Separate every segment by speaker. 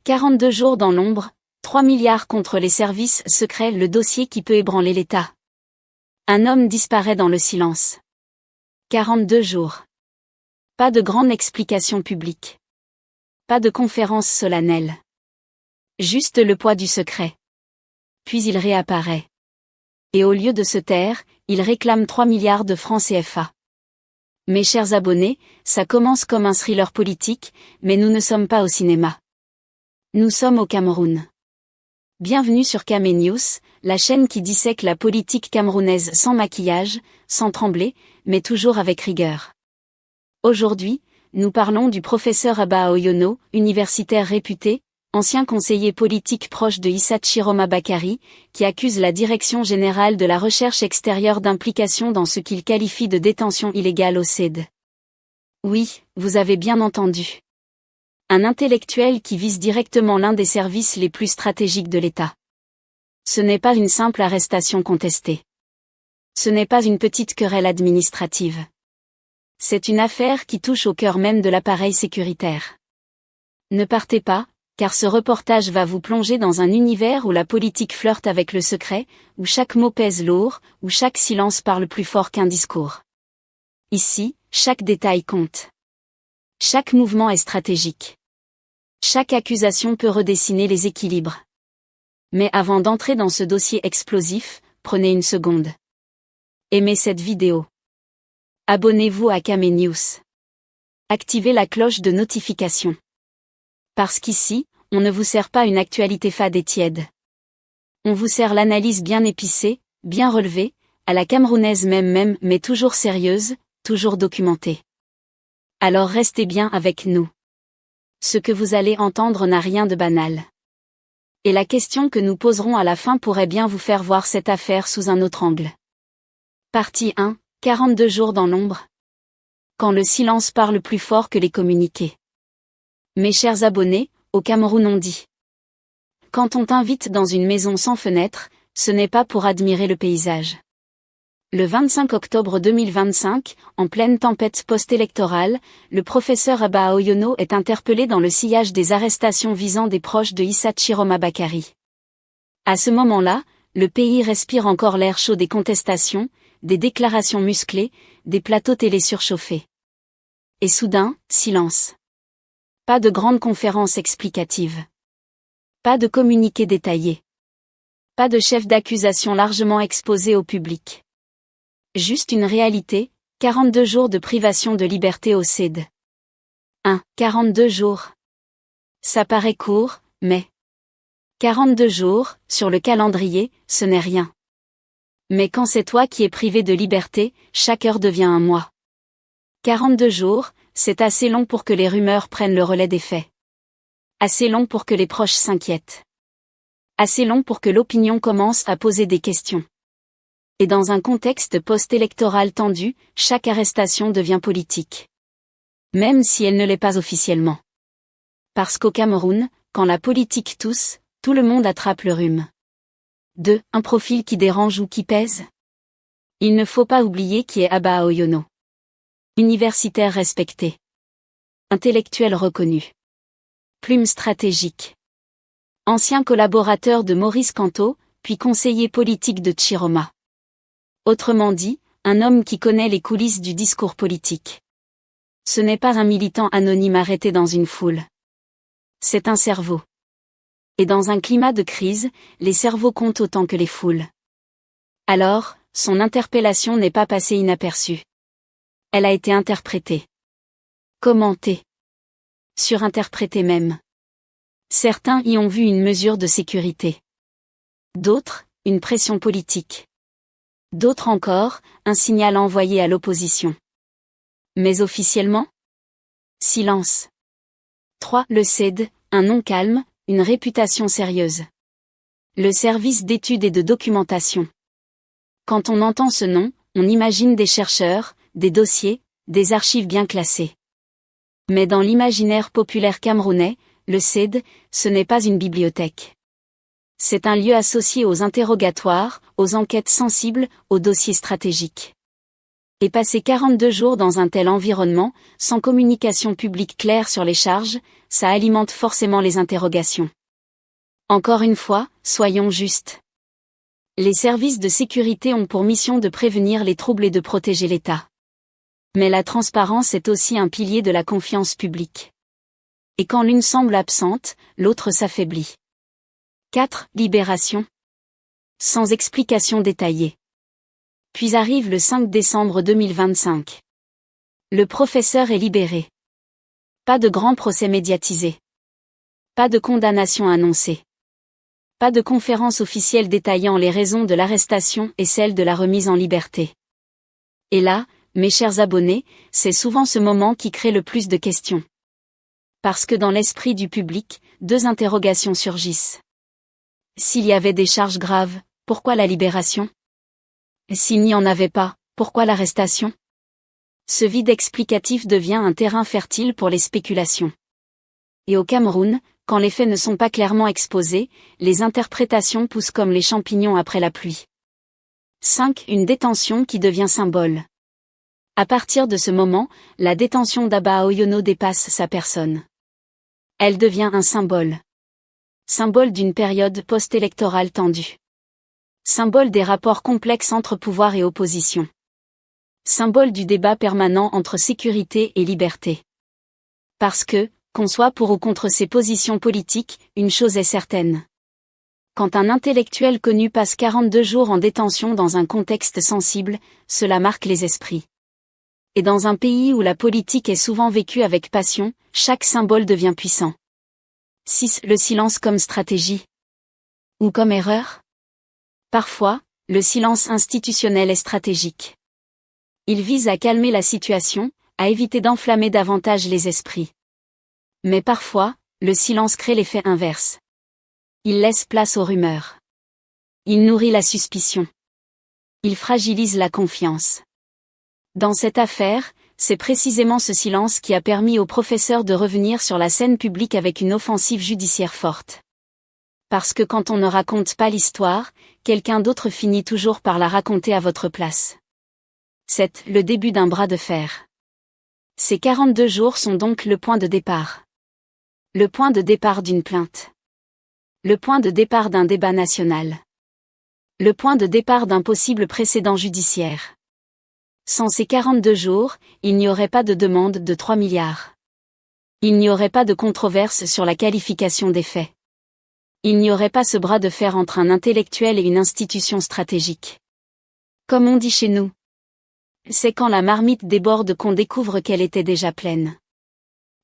Speaker 1: 42 jours dans l'ombre, 3 milliards contre les services secrets, le dossier qui peut ébranler l'État. Un homme disparaît dans le silence. 42 jours. Pas de grande explication publique. Pas de conférence solennelle. Juste le poids du secret. Puis il réapparaît. Et au lieu de se taire, il réclame 3 milliards de francs CFA. Mes chers abonnés, ça commence comme un thriller politique, mais nous ne sommes pas au cinéma. Nous sommes au Cameroun. Bienvenue sur Camé News, la chaîne qui dissèque la politique camerounaise sans maquillage, sans trembler, mais toujours avec rigueur. Aujourd'hui, nous parlons du professeur Abba Oyono, universitaire réputé, ancien conseiller politique proche de Issa Chiroma Bakary, qui accuse la Direction générale de la recherche extérieure d'implication dans ce qu'il qualifie de détention illégale au CED. Oui, vous avez bien entendu. Un intellectuel qui vise directement l'un des services les plus stratégiques de l'État. Ce n'est pas une simple arrestation contestée. Ce n'est pas une petite querelle administrative. C'est une affaire qui touche au cœur même de l'appareil sécuritaire. Ne partez pas, car ce reportage va vous plonger dans un univers où la politique flirte avec le secret, où chaque mot pèse lourd, où chaque silence parle plus fort qu'un discours. Ici, chaque détail compte. Chaque mouvement est stratégique. Chaque accusation peut redessiner les équilibres. Mais avant d'entrer dans ce dossier explosif, prenez une seconde. Aimez cette vidéo. Abonnez-vous à Camé News. Activez la cloche de notification. Parce qu'ici, on ne vous sert pas une actualité fade et tiède. On vous sert l'analyse bien épicée, bien relevée, à la camerounaise même, mais toujours sérieuse, toujours documentée. Alors restez bien avec nous. Ce que vous allez entendre n'a rien de banal. Et la question que nous poserons à la fin pourrait bien vous faire voir cette affaire sous un autre angle. Partie 1, 42 jours dans l'ombre. Quand le silence parle plus fort que les communiqués. Mes chers abonnés, au Cameroun on dit. Quand on t'invite dans une maison sans fenêtre, ce n'est pas pour admirer le paysage. Le 25 octobre 2025, en pleine tempête post-électorale, le professeur Abba Oyono est interpellé dans le sillage des arrestations visant des proches de Issa Chiroma Bakary. À ce moment-là, le pays respire encore l'air chaud des contestations, des déclarations musclées, des plateaux télé surchauffés. Et soudain, silence. Pas de grande conférence explicative. Pas de communiqué détaillé. Pas de chef d'accusation largement exposé au public. Juste une réalité, 42 jours de privation de liberté au CED. 42 jours. Ça paraît court, mais 42 jours, sur le calendrier, ce n'est rien. Mais quand c'est toi qui es privé de liberté, chaque heure devient un mois. 42 jours, c'est assez long pour que les rumeurs prennent le relais des faits. Assez long pour que les proches s'inquiètent. Assez long pour que l'opinion commence à poser des questions. Et dans un contexte post-électoral tendu, chaque arrestation devient politique. Même si elle ne l'est pas officiellement. Parce qu'au Cameroun, quand la politique tousse, tout le monde attrape le rhume. 2. Un profil qui dérange ou qui pèse? Il ne faut pas oublier qui est Abba Oyono. Universitaire respecté. Intellectuel reconnu. Plume stratégique. Ancien collaborateur de Maurice Kamto, puis conseiller politique de Chiroma. Autrement dit, un homme qui connaît les coulisses du discours politique. Ce n'est pas un militant anonyme arrêté dans une foule. C'est un cerveau. Et dans un climat de crise, les cerveaux comptent autant que les foules. Alors, son interpellation n'est pas passée inaperçue. Elle a été interprétée. Commentée. Surinterprétée même. Certains y ont vu une mesure de sécurité. D'autres, une pression politique. D'autres encore, un signal envoyé à l'opposition. Mais officiellement? Silence. 3. Le CED, un nom calme, une réputation sérieuse. Le service d'études et de documentation. Quand on entend ce nom, on imagine des chercheurs, des dossiers, des archives bien classées. Mais dans l'imaginaire populaire camerounais, le CED, ce n'est pas une bibliothèque. C'est un lieu associé aux interrogatoires, aux enquêtes sensibles, aux dossiers stratégiques. Et passer 42 jours dans un tel environnement, sans communication publique claire sur les charges, ça alimente forcément les interrogations. Encore une fois, soyons justes. Les services de sécurité ont pour mission de prévenir les troubles et de protéger l'État. Mais la transparence est aussi un pilier de la confiance publique. Et quand l'une semble absente, l'autre s'affaiblit. 4. Libération. Sans explication détaillée. Puis arrive le 5 décembre 2025. Le professeur est libéré. Pas de grand procès médiatisé. Pas de condamnation annoncée. Pas de conférence officielle détaillant les raisons de l'arrestation et celles de la remise en liberté. Et là, mes chers abonnés, c'est souvent ce moment qui crée le plus de questions. Parce que dans l'esprit du public, deux interrogations surgissent. S'il y avait des charges graves, pourquoi la libération ? S'il n'y en avait pas, pourquoi l'arrestation ? Ce vide explicatif devient un terrain fertile pour les spéculations. Et au Cameroun, quand les faits ne sont pas clairement exposés, les interprétations poussent comme les champignons après la pluie. 5. Une détention qui devient symbole. À partir de ce moment, la détention d'Aba Oyono dépasse sa personne. Elle devient un symbole. Symbole d'une période post-électorale tendue. Symbole des rapports complexes entre pouvoir et opposition. Symbole du débat permanent entre sécurité et liberté. Parce que, qu'on soit pour ou contre ses positions politiques, une chose est certaine. Quand un intellectuel connu passe 42 jours en détention dans un contexte sensible, cela marque les esprits. Et dans un pays où la politique est souvent vécue avec passion, chaque symbole devient puissant. 6. Le silence comme stratégie. Ou comme erreur ? Parfois, le silence institutionnel est stratégique. Il vise à calmer la situation, à éviter d'enflammer davantage les esprits. Mais parfois, le silence crée l'effet inverse. Il laisse place aux rumeurs. Il nourrit la suspicion. Il fragilise la confiance. Dans cette affaire, c'est précisément ce silence qui a permis au professeur de revenir sur la scène publique avec une offensive judiciaire forte. Parce que quand on ne raconte pas l'histoire, quelqu'un d'autre finit toujours par la raconter à votre place. C'est le début d'un bras de fer. Ces 42 jours sont donc le point de départ. Le point de départ d'une plainte. Le point de départ d'un débat national. Le point de départ d'un possible précédent judiciaire. Sans ces 42 jours, il n'y aurait pas de demande de 3 milliards. Il n'y aurait pas de controverse sur la qualification des faits. Il n'y aurait pas ce bras de fer entre un intellectuel et une institution stratégique. Comme on dit chez nous. C'est quand la marmite déborde qu'on découvre qu'elle était déjà pleine.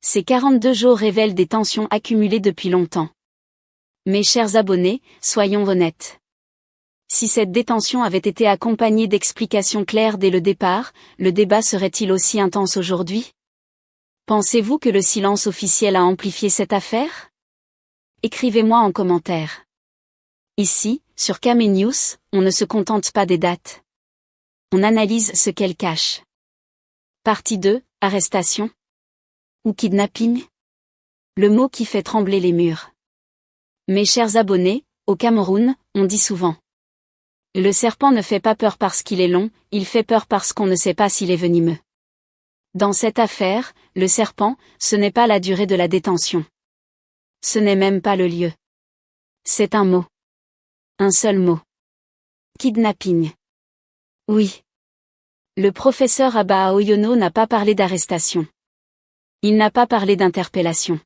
Speaker 1: Ces 42 jours révèlent des tensions accumulées depuis longtemps. Mes chers abonnés, soyons honnêtes. Si cette détention avait été accompagnée d'explications claires dès le départ, le débat serait-il aussi intense aujourd'hui ? Pensez-vous que le silence officiel a amplifié cette affaire ? Écrivez-moi en commentaire. Ici, sur Camé News, on ne se contente pas des dates. On analyse ce qu'elles cachent. Partie 2, arrestation. Ou kidnapping ? Le mot qui fait trembler les murs. Mes chers abonnés, au Cameroun, on dit souvent. Le serpent ne fait pas peur parce qu'il est long, il fait peur parce qu'on ne sait pas s'il est venimeux. Dans cette affaire, le serpent, ce n'est pas la durée de la détention. Ce n'est même pas le lieu. C'est un mot. Un seul mot. Kidnapping. Oui. Le professeur Aba Oyono n'a pas parlé d'arrestation. Il n'a pas parlé d'interpellation.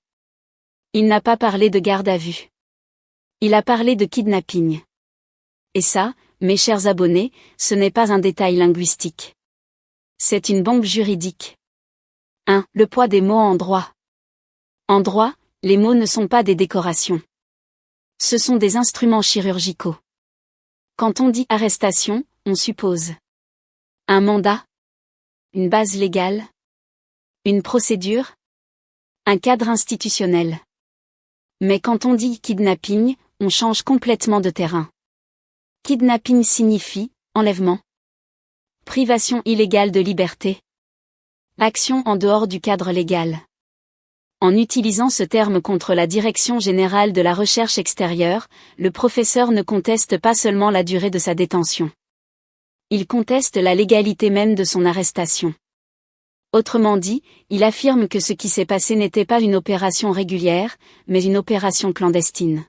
Speaker 1: Il n'a pas parlé de garde à vue. Il a parlé de kidnapping. Et ça, mes chers abonnés, ce n'est pas un détail linguistique. C'est une bombe juridique. 1. Le poids des mots en droit. En droit, les mots ne sont pas des décorations. Ce sont des instruments chirurgicaux. Quand on dit arrestation, on suppose un mandat, une base légale, une procédure, un cadre institutionnel. Mais quand on dit kidnapping, on change complètement de terrain. Kidnapping signifie enlèvement, privation illégale de liberté, action en dehors du cadre légal. En utilisant ce terme contre la Direction générale de la recherche extérieure, le professeur ne conteste pas seulement la durée de sa détention. Il conteste la légalité même de son arrestation. Autrement dit, il affirme que ce qui s'est passé n'était pas une opération régulière, mais une opération clandestine.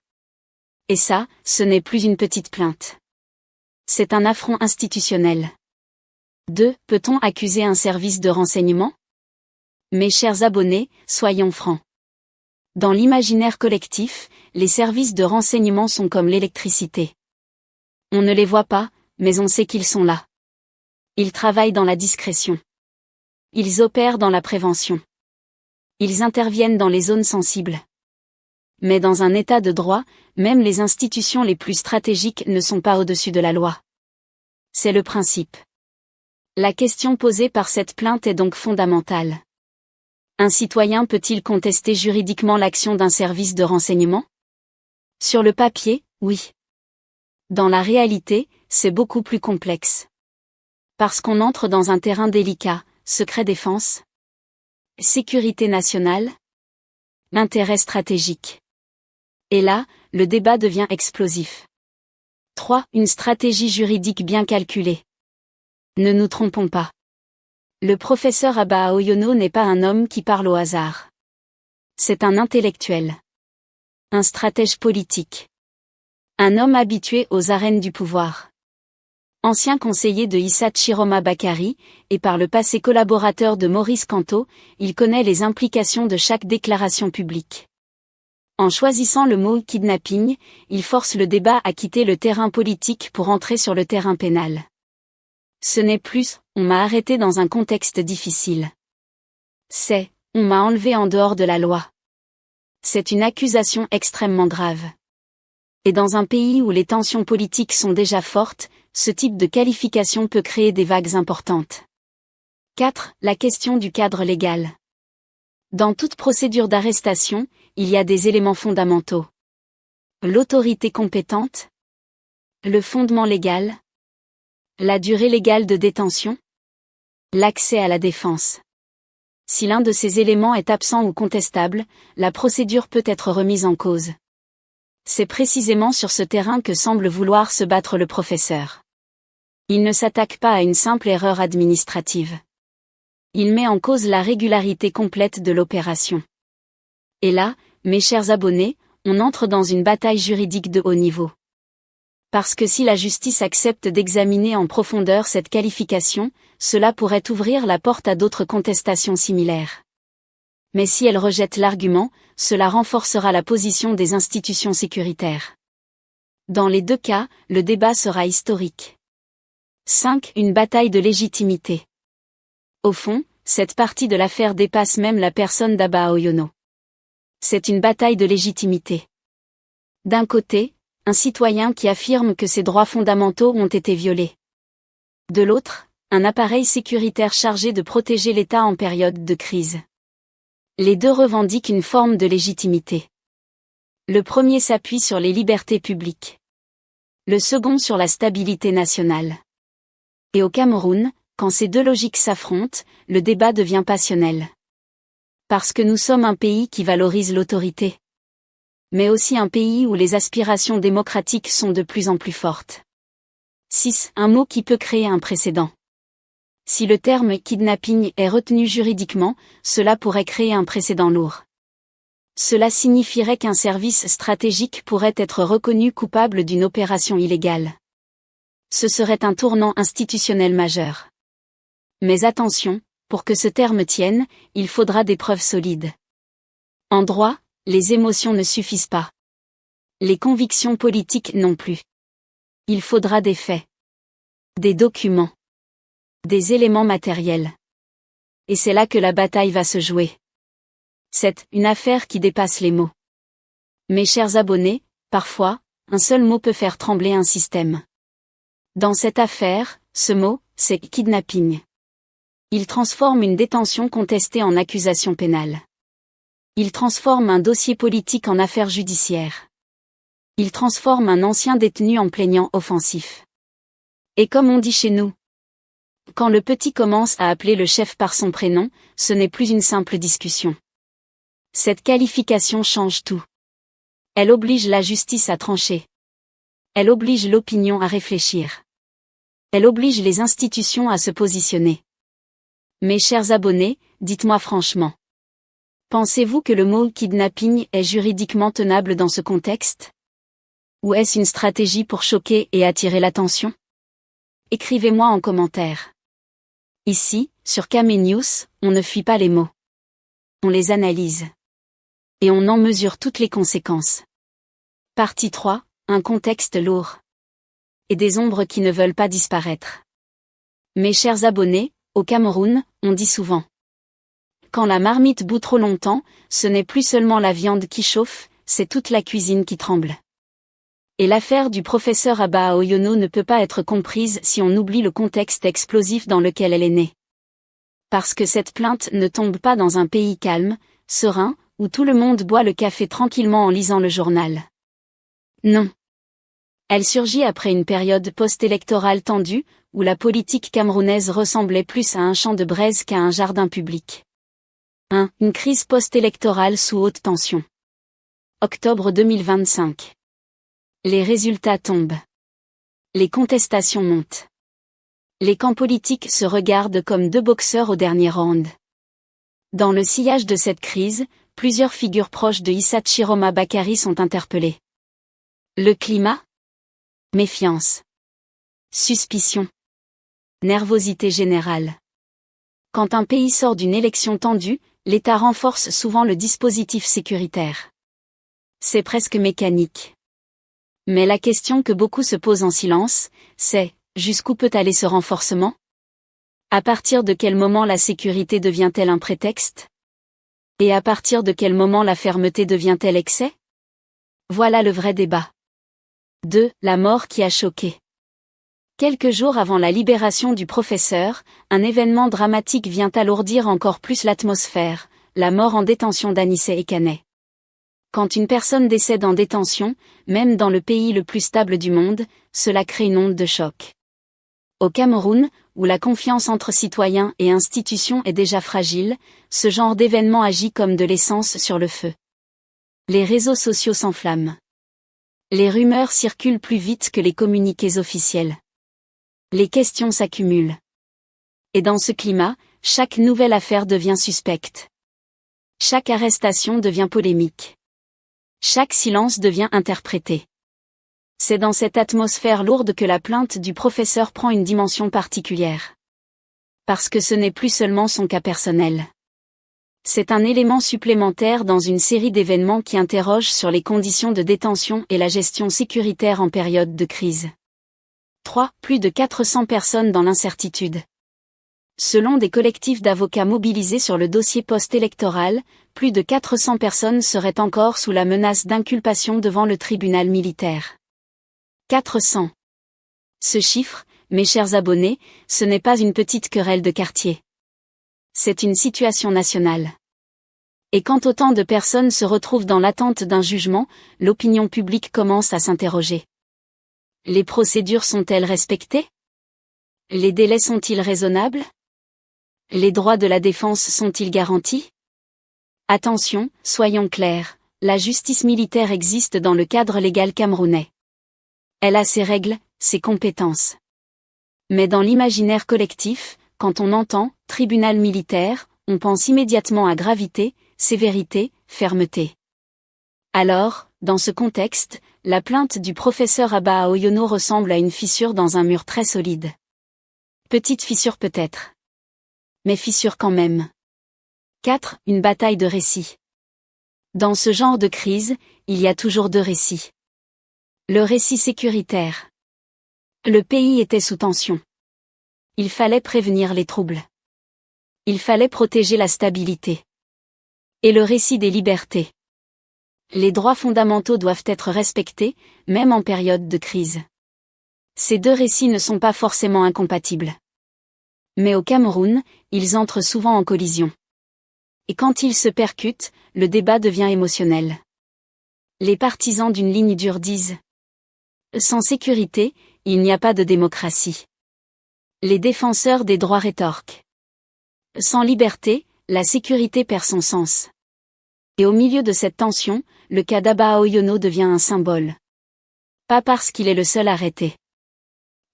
Speaker 1: Et ça, ce n'est plus une petite plainte. C'est un affront institutionnel. 2. Peut-on accuser un service de renseignement? Mes chers abonnés, soyons francs. Dans l'imaginaire collectif, les services de renseignement sont comme l'électricité. On ne les voit pas, mais on sait qu'ils sont là. Ils travaillent dans la discrétion. Ils opèrent dans la prévention. Ils interviennent dans les zones sensibles. Mais dans un état de droit, même les institutions les plus stratégiques ne sont pas au-dessus de la loi. C'est le principe. La question posée par cette plainte est donc fondamentale. Un citoyen peut-il contester juridiquement l'action d'un service de renseignement? Sur le papier, oui. Dans la réalité, c'est beaucoup plus complexe. Parce qu'on entre dans un terrain délicat, secret défense, sécurité nationale, intérêt stratégique. Et là, le débat devient explosif. 3. Une stratégie juridique bien calculée. Ne nous trompons pas. Le professeur Abba Oyono n'est pas un homme qui parle au hasard. C'est un intellectuel. Un stratège politique. Un homme habitué aux arènes du pouvoir. Ancien conseiller de Issa Chiroma Bakari, et par le passé collaborateur de Maurice Kamto, il connaît les implications de chaque déclaration publique. En choisissant le mot « kidnapping », il force le débat à quitter le terrain politique pour entrer sur le terrain pénal. Ce n'est plus « on m'a arrêté dans un contexte difficile ». C'est « on m'a enlevé en dehors de la loi ». C'est une accusation extrêmement grave. Et dans un pays où les tensions politiques sont déjà fortes, ce type de qualification peut créer des vagues importantes. 4. La question du cadre légal. Dans toute procédure d'arrestation, il y a des éléments fondamentaux. L'autorité compétente, le fondement légal, la durée légale de détention, l'accès à la défense. Si l'un de ces éléments est absent ou contestable, la procédure peut être remise en cause. C'est précisément sur ce terrain que semble vouloir se battre le professeur. Il ne s'attaque pas à une simple erreur administrative. Il met en cause la régularité complète de l'opération. Et là, mes chers abonnés, on entre dans une bataille juridique de haut niveau. Parce que si la justice accepte d'examiner en profondeur cette qualification, cela pourrait ouvrir la porte à d'autres contestations similaires. Mais si elle rejette l'argument, cela renforcera la position des institutions sécuritaires. Dans les deux cas, le débat sera historique. 5. Une bataille de légitimité. Au fond, cette partie de l'affaire dépasse même la personne d'Abba Oyono. C'est une bataille de légitimité. D'un côté, un citoyen qui affirme que ses droits fondamentaux ont été violés. De l'autre, un appareil sécuritaire chargé de protéger l'État en période de crise. Les deux revendiquent une forme de légitimité. Le premier s'appuie sur les libertés publiques. Le second sur la stabilité nationale. Et au Cameroun, quand ces deux logiques s'affrontent, le débat devient passionnel. Parce que nous sommes un pays qui valorise l'autorité. Mais aussi un pays où les aspirations démocratiques sont de plus en plus fortes. 6. Un mot qui peut créer un précédent. Si le terme « kidnapping » est retenu juridiquement, cela pourrait créer un précédent lourd. Cela signifierait qu'un service stratégique pourrait être reconnu coupable d'une opération illégale. Ce serait un tournant institutionnel majeur. Mais attention, pour que ce terme tienne, il faudra des preuves solides. En droit, les émotions ne suffisent pas. Les convictions politiques non plus. Il faudra des faits. Des documents. Des éléments matériels. Et c'est là que la bataille va se jouer. C'est une affaire qui dépasse les mots. Mes chers abonnés, parfois, un seul mot peut faire trembler un système. Dans cette affaire, ce mot, c'est kidnapping. Il transforme une détention contestée en accusation pénale. Il transforme un dossier politique en affaire judiciaire. Il transforme un ancien détenu en plaignant offensif. Et comme on dit chez nous, quand le petit commence à appeler le chef par son prénom, ce n'est plus une simple discussion. Cette qualification change tout. Elle oblige la justice à trancher. Elle oblige l'opinion à réfléchir. Elle oblige les institutions à se positionner. Mes chers abonnés, dites-moi franchement. Pensez-vous que le mot kidnapping est juridiquement tenable dans ce contexte? Ou est-ce une stratégie pour choquer et attirer l'attention? Écrivez-moi en commentaire. Ici, sur Kame News, on ne fuit pas les mots. On les analyse. Et on en mesure toutes les conséquences. Partie 3, un contexte lourd. Et des ombres qui ne veulent pas disparaître. Mes chers abonnés, au Cameroun, on dit souvent. Quand la marmite bout trop longtemps, ce n'est plus seulement la viande qui chauffe, c'est toute la cuisine qui tremble. Et l'affaire du professeur Abba Oyono ne peut pas être comprise si on oublie le contexte explosif dans lequel elle est née. Parce que cette plainte ne tombe pas dans un pays calme, serein, où tout le monde boit le café tranquillement en lisant le journal. Non. Elle surgit après une période post-électorale tendue, où la politique camerounaise ressemblait plus à un champ de braise qu'à un jardin public. Une crise post-électorale sous haute tension. Octobre 2025. Les résultats tombent. Les contestations montent. Les camps politiques se regardent comme deux boxeurs au dernier round. Dans le sillage de cette crise, plusieurs figures proches de Issa Chiroma Bakary sont interpellées. Le climat? Méfiance. Suspicion. Nervosité générale. Quand un pays sort d'une élection tendue, l'État renforce souvent le dispositif sécuritaire. C'est presque mécanique. Mais la question que beaucoup se posent en silence, c'est, jusqu'où peut aller ce renforcement? À partir de quel moment la sécurité devient-elle un prétexte? Et à partir de quel moment la fermeté devient-elle excès? Voilà le vrai débat. 2. La mort qui a choqué. Quelques jours avant la libération du professeur, un événement dramatique vient alourdir encore plus l'atmosphère, la mort en détention d'Anissé Ekane. Quand une personne décède en détention, même dans le pays le plus stable du monde, cela crée une onde de choc. Au Cameroun, où la confiance entre citoyens et institutions est déjà fragile, ce genre d'événement agit comme de l'essence sur le feu. Les réseaux sociaux s'enflamment. Les rumeurs circulent plus vite que les communiqués officiels. Les questions s'accumulent. Et dans ce climat, chaque nouvelle affaire devient suspecte. Chaque arrestation devient polémique. Chaque silence devient interprété. C'est dans cette atmosphère lourde que la plainte du professeur prend une dimension particulière. Parce que ce n'est plus seulement son cas personnel. C'est un élément supplémentaire dans une série d'événements qui interrogent sur les conditions de détention et la gestion sécuritaire en période de crise. 3. Plus de 400 personnes dans l'incertitude. Selon des collectifs d'avocats mobilisés sur le dossier post-électoral, plus de 400 personnes seraient encore sous la menace d'inculpation devant le tribunal militaire. 400. Ce chiffre, mes chers abonnés, ce n'est pas une petite querelle de quartier. C'est une situation nationale. Et quand autant de personnes se retrouvent dans l'attente d'un jugement, l'opinion publique commence à s'interroger. Les procédures sont-elles respectées? Les délais sont-ils raisonnables? Les droits de la défense sont-ils garantis? Attention, soyons clairs, la justice militaire existe dans le cadre légal camerounais. Elle a ses règles, ses compétences. Mais dans l'imaginaire collectif, quand on entend « tribunal militaire », on pense immédiatement à gravité, sévérité, fermeté. Alors, dans ce contexte, la plainte du professeur Abba Oyono ressemble à une fissure dans un mur très solide. Petite fissure peut-être. Mais fissure quand même. 4. Une bataille de récits. Dans ce genre de crise, il y a toujours deux récits. Le récit sécuritaire. Le pays était sous tension. Il fallait prévenir les troubles. Il fallait protéger la stabilité. Et le récit des libertés. Les droits fondamentaux doivent être respectés, même en période de crise. Ces deux récits ne sont pas forcément incompatibles. Mais au Cameroun, ils entrent souvent en collision. Et quand ils se percutent, le débat devient émotionnel. Les partisans d'une ligne dure disent « Sans sécurité, il n'y a pas de démocratie ». Les défenseurs des droits rétorquent « Sans liberté, la sécurité perd son sens ». Et au milieu de cette tension, le cas d'Abba Oyono devient un symbole. Pas parce qu'il est le seul arrêté.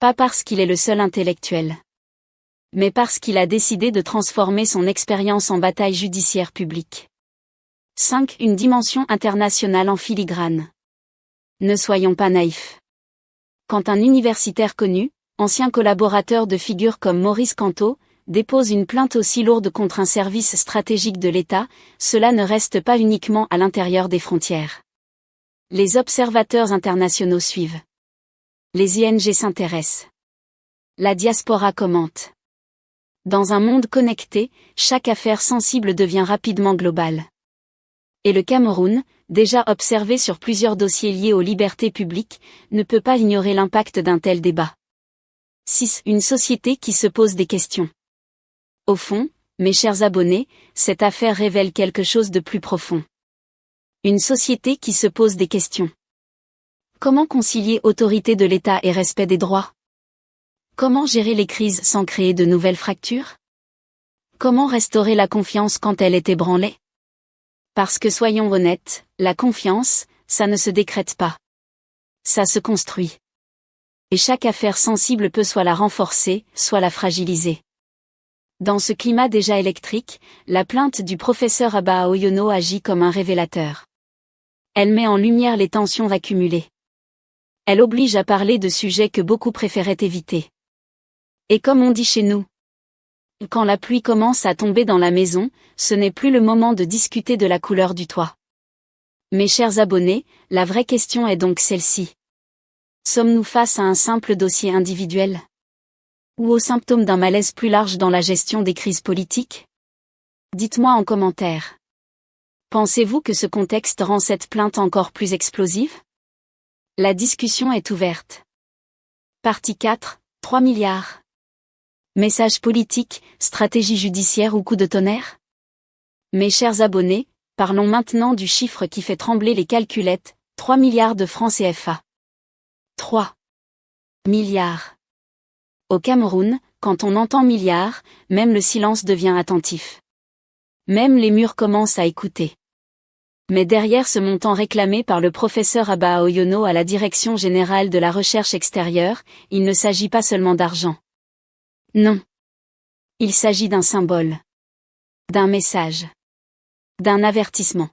Speaker 1: Pas parce qu'il est le seul intellectuel, mais parce qu'il a décidé de transformer son expérience en bataille judiciaire publique. 5. Une dimension internationale en filigrane. Ne soyons pas naïfs. Quand un universitaire connu, ancien collaborateur de figures comme Maurice Canteau, dépose une plainte aussi lourde contre un service stratégique de l'État, cela ne reste pas uniquement à l'intérieur des frontières. Les observateurs internationaux suivent. Les ING s'intéressent. La diaspora commente. Dans un monde connecté, chaque affaire sensible devient rapidement globale. Et le Cameroun, déjà observé sur plusieurs dossiers liés aux libertés publiques, ne peut pas ignorer l'impact d'un tel débat. 6. Une société qui se pose des questions. Au fond, mes chers abonnés, cette affaire révèle quelque chose de plus profond. Une société qui se pose des questions. Comment concilier autorité de l'État et respect des droits? Comment gérer les crises sans créer de nouvelles fractures? Comment restaurer la confiance quand elle est ébranlée? Parce que soyons honnêtes, la confiance, ça ne se décrète pas. Ça se construit. Et chaque affaire sensible peut soit la renforcer, soit la fragiliser. Dans ce climat déjà électrique, la plainte du professeur Abba Oyono agit comme un révélateur. Elle met en lumière les tensions accumulées. Elle oblige à parler de sujets que beaucoup préféraient éviter. Et comme on dit chez nous, quand la pluie commence à tomber dans la maison, ce n'est plus le moment de discuter de la couleur du toit. Mes chers abonnés, la vraie question est donc celle-ci. Sommes-nous face à un simple dossier individuel? Ou aux symptômes d'un malaise plus large dans la gestion des crises politiques? Dites-moi en commentaire. Pensez-vous que ce contexte rend cette plainte encore plus explosive? La discussion est ouverte. Partie 4, 3 milliards. Message politique, stratégie judiciaire ou coup de tonnerre? Mes chers abonnés, parlons maintenant du chiffre qui fait trembler les calculettes, 3 milliards de francs CFA. 3 milliards. Au Cameroun, quand on entend milliards, même le silence devient attentif. Même les murs commencent à écouter. Mais derrière ce montant réclamé par le professeur Abba Oyono à la Direction générale de la recherche extérieure, il ne s'agit pas seulement d'argent. Non. Il s'agit d'un symbole. D'un message. D'un avertissement.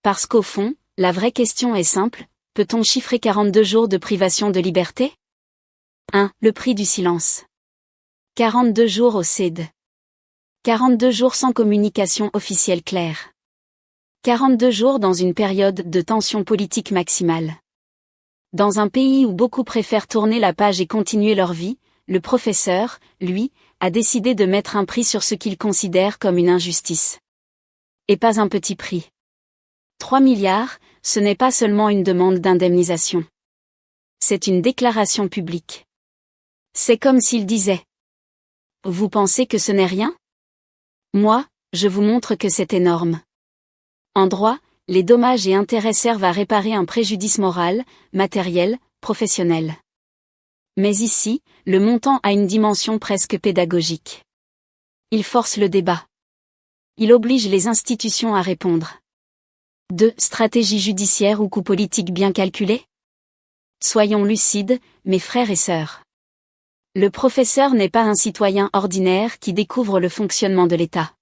Speaker 1: Parce qu'au fond, la vraie question est simple, peut-on chiffrer 42 jours de privation de liberté? 1. Le prix du silence. 42 jours au CED. 42 jours sans communication officielle claire. 42 jours dans une période de tension politique maximale. Dans un pays où beaucoup préfèrent tourner la page et continuer leur vie, le professeur, lui, a décidé de mettre un prix sur ce qu'il considère comme une injustice. Et pas un petit prix. 3 milliards, ce n'est pas seulement une demande d'indemnisation. C'est une déclaration publique. C'est comme s'il disait. Vous pensez que ce n'est rien? Moi, je vous montre que c'est énorme. En droit, les dommages et intérêts servent à réparer un préjudice moral, matériel, professionnel. Mais ici, le montant a une dimension presque pédagogique. Il force le débat. Il oblige les institutions à répondre. 2. Stratégie judiciaire ou coup politique bien calculé? Soyons lucides, mes frères et sœurs. Le professeur n'est pas un citoyen ordinaire qui découvre le fonctionnement de l'État.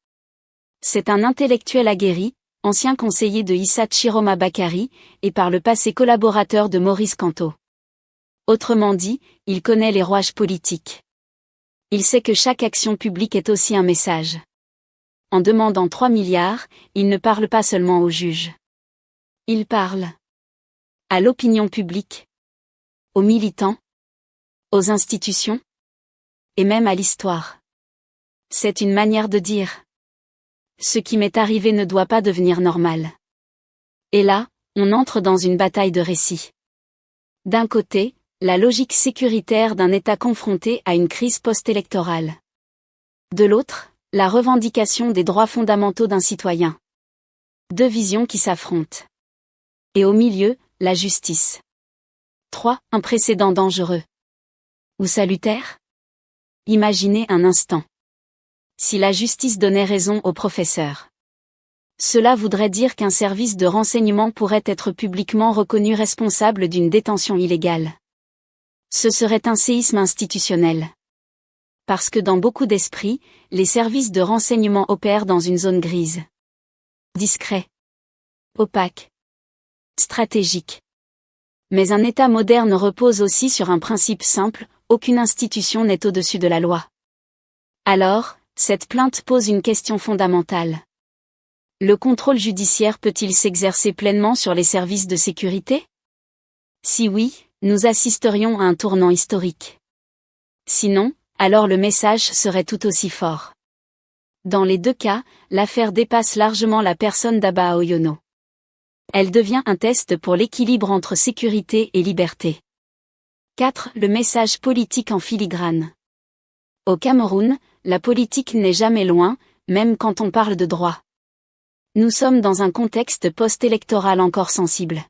Speaker 1: C'est un intellectuel aguerri, ancien conseiller de Issa Chiroma Bakary, et par le passé collaborateur de Maurice Canteau. Autrement dit, il connaît les rouages politiques. Il sait que chaque action publique est aussi un message. En demandant 3 milliards, il ne parle pas seulement aux juges. Il parle à l'opinion publique, aux militants, aux institutions, et même à l'histoire. C'est une manière de dire. Ce qui m'est arrivé ne doit pas devenir normal. Et là, on entre dans une bataille de récits. D'un côté, la logique sécuritaire d'un État confronté à une crise post-électorale. De l'autre, la revendication des droits fondamentaux d'un citoyen. Deux visions qui s'affrontent. Et au milieu, la justice. 3. Un précédent dangereux. Ou salutaire? Imaginez un instant. Si la justice donnait raison au professeur. Cela voudrait dire qu'un service de renseignement pourrait être publiquement reconnu responsable d'une détention illégale. Ce serait un séisme institutionnel. Parce que dans beaucoup d'esprits, les services de renseignement opèrent dans une zone grise. Discret. Opaque. Stratégique. Mais un État moderne repose aussi sur un principe simple, aucune institution n'est au-dessus de la loi. Alors, cette plainte pose une question fondamentale. Le contrôle judiciaire peut-il s'exercer pleinement sur les services de sécurité? Si oui, nous assisterions à un tournant historique. Sinon, alors le message serait tout aussi fort. Dans les deux cas, l'affaire dépasse largement la personne d'Abba Oyono. Elle devient un test pour l'équilibre entre sécurité et liberté. 4. Le message politique en filigrane. Au Cameroun, la politique n'est jamais loin, même quand on parle de droit. Nous sommes dans un contexte post-électoral encore sensible.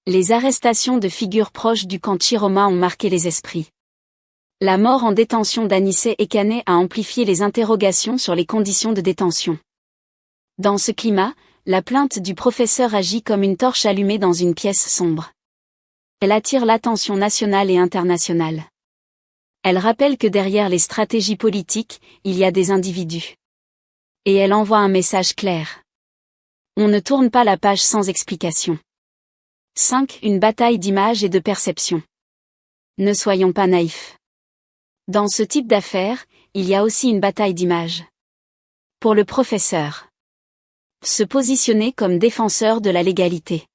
Speaker 1: Les arrestations de figures proches du camp Chiroma ont marqué les esprits. La mort en détention d'Anissé Ekane a amplifié les interrogations sur les conditions de détention. Dans ce climat, la plainte du professeur agit comme une torche allumée dans une pièce sombre. Elle attire l'attention nationale et internationale. Elle rappelle que derrière les stratégies politiques, il y a des individus. Et elle envoie un message clair. On ne tourne pas la page sans explication. 5. Une bataille d'images et de perception. Ne soyons pas naïfs. Dans ce type d'affaires, il y a aussi une bataille d'images. Pour le professeur. Se positionner comme défenseur de la légalité.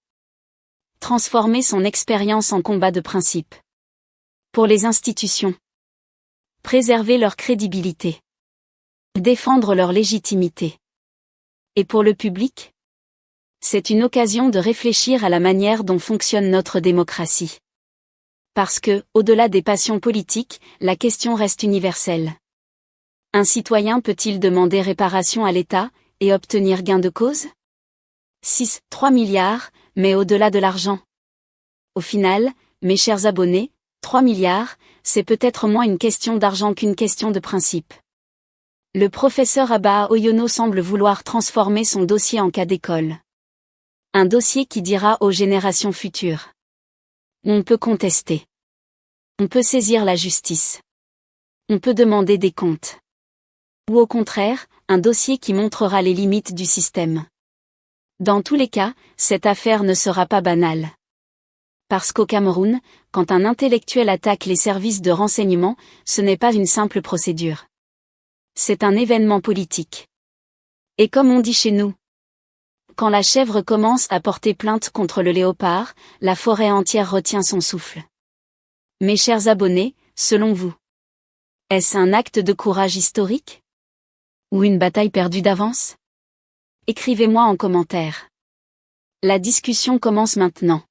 Speaker 1: Transformer son expérience en combat de principe. Pour les institutions. Préserver leur crédibilité. Défendre leur légitimité. Et pour le public? C'est une occasion de réfléchir à la manière dont fonctionne notre démocratie. Parce que, au-delà des passions politiques, la question reste universelle. Un citoyen peut-il demander réparation à l'État, et obtenir gain de cause? 6. 3 milliards, mais au-delà de l'argent. Au final, mes chers abonnés, 3 milliards, c'est peut-être moins une question d'argent qu'une question de principe. Le professeur Abba Oyono semble vouloir transformer son dossier en cas d'école. Un dossier qui dira aux générations futures. On peut contester. On peut saisir la justice. On peut demander des comptes. Ou au contraire, un dossier qui montrera les limites du système. Dans tous les cas, cette affaire ne sera pas banale. Parce qu'au Cameroun, quand un intellectuel attaque les services de renseignement, ce n'est pas une simple procédure. C'est un événement politique. Et comme on dit chez nous, quand la chèvre commence à porter plainte contre le léopard, la forêt entière retient son souffle. Mes chers abonnés, selon vous, est-ce un acte de courage historique? Ou une bataille perdue d'avance? Écrivez-moi en commentaire. La discussion commence maintenant.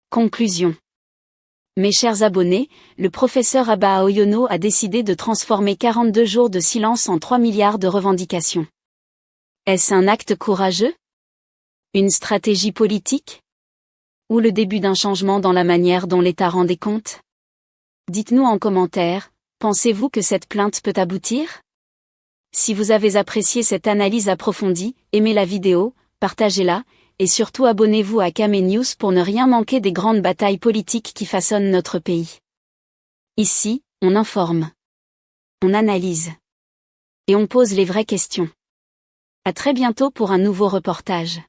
Speaker 1: Conclusion. Mes chers abonnés, le professeur Abba Oyono a décidé de transformer 42 jours de silence en 3 milliards de revendications. Est-ce un acte courageux? Une stratégie politique? Ou le début d'un changement dans la manière dont l'État rend des comptes? Dites-nous en commentaire, pensez-vous que cette plainte peut aboutir? Si vous avez apprécié cette analyse approfondie, aimez la vidéo, partagez-la, et surtout abonnez-vous à Kame News pour ne rien manquer des grandes batailles politiques qui façonnent notre pays. Ici, on informe. On analyse. Et on pose les vraies questions. À très bientôt pour un nouveau reportage.